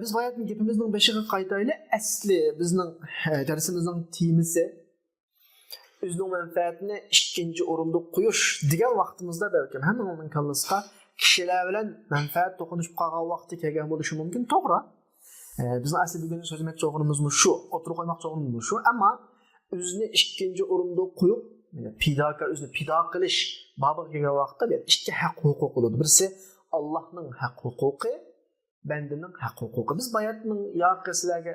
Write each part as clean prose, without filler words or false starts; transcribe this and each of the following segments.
Biz bayatın gepimizning beshiga qaytayli. Asli bizning darsimizning temasi o'zining manfaatini ikkinchi o'rinda qo'yish degan vaqtimizda balkim hammaning kallasiga kishilar bilan manfaat to'qinishib qolgan vaqti kelgan bo'lishi mumkin, to'g'ri. Bizning asli bugun so'z etmoqchi o'g'rimiz shu, o'tirib qo'ymoqchi o'g'rimiz shu, ammo o'zini ikkinchi o'rinda qo'yib, pidokor o'zini pido qilish babiga kelgan vaqtda ikki haq huquq bo'ladi. Birisi Allohning haq huquqi, bandaning haq huquqi. Biz bayatning yoqisilarga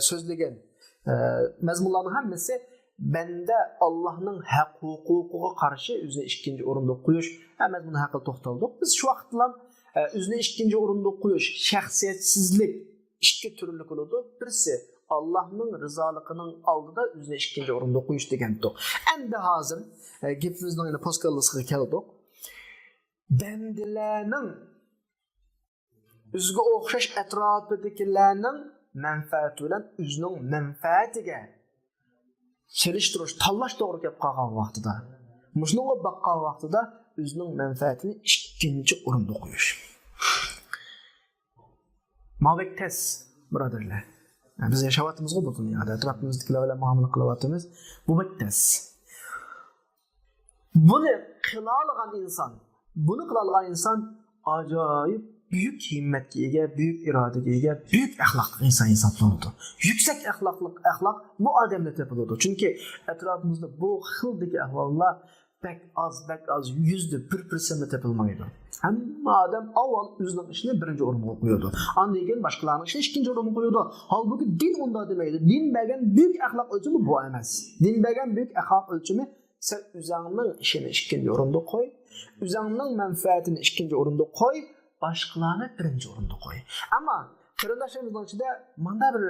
so'zlagan mazmunlarning hammasi banda Allohning haq huquqiga qarshi o'zini ikkinchi o'rinda qo'yish, hamma buni haqida to'xtaldik. Biz shu vaqt bilan o'zini ikkinchi o'rinda qo'yish, shaxsiyatsizlik ikki turli bo'ladi. Birisi Allohning rizoligining oldida o'zini ikkinchi o'rinda qo'yish degandik. Endi hozir gapimizning yana postkalasiga keldik. Bandalarning o'ziga o'xshash atrofidagilarning manfaati bilan o'zining manfaatiga chelishtirish, tanlash to'g'ri kelib qolgan vaqtida, mushunga baqqan vaqtida o'zining manfaatini ikkinchi o'rinda qo'yish. Mavaktas, birodarlar. Biz yashayapmizmi bu dunyoda, atrofimizdagilar bilan muomala qilyapmiz. Bu baktas. Buni qila olgan inson ajoyib büyük himmetga ega, büyük irodaga ega, büyük axloqli inson hisoblanadi. Yuksak axloq bu odamda topiladi. Chunki atrofimizda bu xildagi ahvollar bak az yüzde 1% topilmaydi. Hamma odam avval o'zining ishini birinchi o'ringa qo'yadi. Undan keyin boshqalarning ishini ikkinchi o'ringa qo'yadi. Holbuki din unda demaydi. Din bergan büyük axloq o'lchami bu emas. Din bergan büyük axloq o'lchami sen o'zingning ishini ikkinchi o'ringa qo'y, o'zingning manfaatini ikkinchi o'ringa qo'y. Başqalarni birinchi o'rinda qo'y. Ammo qarindoshlarimizning ichida mana bir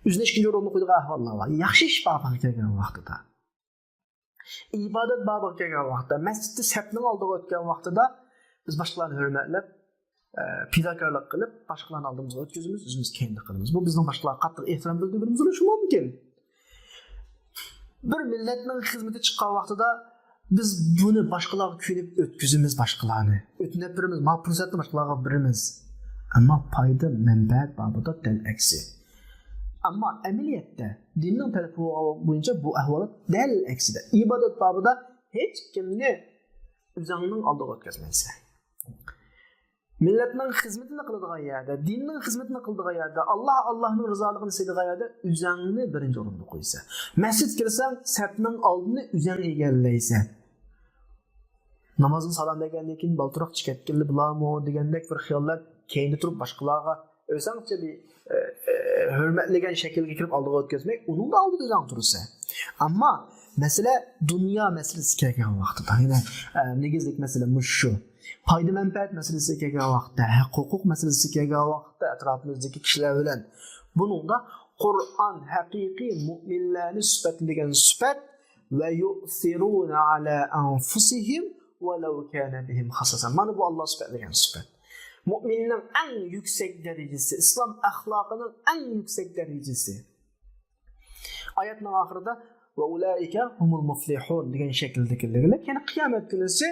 o'zini ikkinchi o'rinda qo'ydigan ahvollar bor. Yaxshi ish babiga kelgan vaqtida, ibodat babiga kelgan vaqtda, masjidda safning oldiga o'tgan vaqtida biz boshqalarni hurmatlab, pidokorlik qilib, boshqalarni oldimizga o'tkazamiz, o'zimiz keyinda qilamiz. Bu bizning boshqalarga qattiq ehtirom bildirishimiz bo'lishi mumkin. Bir millatning xizmatiga chiqqan vaqtida biz buni boshqalarga ko'nib o'tkazamiz, boshqalarni o'tnab birimiz, mal fursatni boshqalarga beramiz. Ammo foyda manfaat babida dal aksi. Ammo amaliyotda dinning tarafi bo'yicha bu ahvolat dal aksida. Ibodat babida hech kimni o'zingning oldiga o'tkazmaysan. Millatning xizmatini qiladigan yerda, dinning xizmatini qiladigan yerda, Allohning rizoligini istaydigan yerda o'zingni birinchi o'ringa qo'ysan. Masjid kirsang, safning oldini o'zing egallaysan. Namazın salom degandan keyin baltiroq chiqatganlar bilarmi degandek bir xiyollar keyinda turib boshqalarga o'zingcha bir hurmatlagan shaklga kirib oldiga o'tkazmak, uning oldida o'zing tursa. Ammo masala dunyo masalasi kelgan vaqtida, yana negizlik masala shu. Foyda manfaat masalasi kelgan vaqtda, huquq masalasi kelgan vaqtda atrofimizdagi kishilar bilan buningda Qur'on haqiqiy mu'minlarni sifatlagan sifat va yu'thiruna ala anfusihim وَلَوْ كَانَ بِهِمْ خَصَصًا. Mana bu Allah sifatlagan sifat. Mu'minning en yüksek derecesi, İslam ahlakının en yüksek derecesi. Ayetning ahirida ve ulaika humul muflihun degan shakldagilar. Yani qiyomat kunisi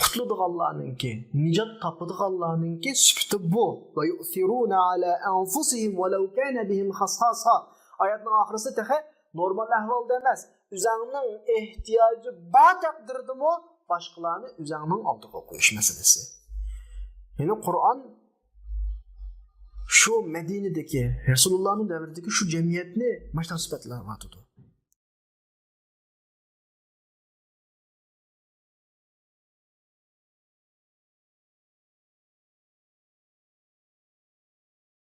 qutuladiganlarninki, nijot topadiganlarninki sifati bu. Ve yu'thiruna ala anfusihim وَلَوْ كَانَ بِهِمْ خَصَصًا. Ayetning ahirisi tehe normal ahvolda emas. O'zingning ehtiyoji bor taqdirdimi başqalarını o'zingning oldiga qo'yish masalasi. Ya'ni Qur'on shu Madinadagi Rasulullohning davridagi shu jamiyatni mashhur sifatlarga atadi.